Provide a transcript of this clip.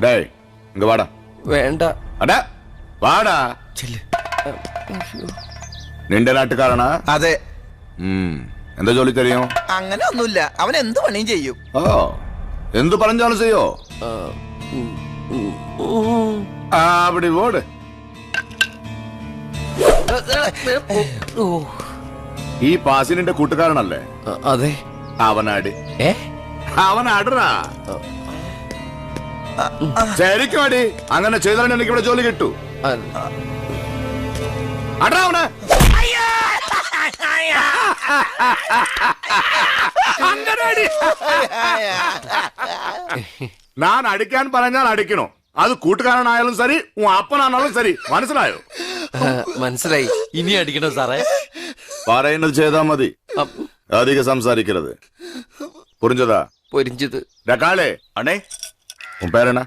டேய் இங்க வாடா. വേണ്ട. அடா வாடா. ചെല്ല്. നിന്റെ നാട്ടുകാരനാ? അതെ. എന്താ ജോലി തരും? അങ്ങനെ ഒന്നുമില്ല, അവൻ എന്ത് പണിയും ചെയ്യും. ഓ എന്ത് പറഞ്ഞാലും ചെയ്യോ? அப்படி ஓடு. ഈ പാസി നിന്റെ കൂട്ടുകാരനല്ലേ? അതെ. അവനാട്. ഏ അവനാടറാ. ശരിക്കും അടി. അങ്ങനെ ചെയ്താലും എനിക്ക് ഇവിടെ ജോലി കിട്ടൂ. അടാ അവനെ. ഞാൻ അടിക്കാൻ പറഞ്ഞാൽ അടിക്കണോ? അത് കൂട്ടുകാരനായാലും ശരി, അപ്പനാണാലും ശരി. മനസ്സിലായോ? മനസ്സിലായി. ഇനി അടിക്കണോ സാറേ? പറയുന്നത് ചെയ്താ മതി, അധികം സംസാരിക്കരുത്. പുരിഞ്ചതാ? പൊരിഞ്ചത്. കാളേ அண்ணே உன் பேர் என்ன?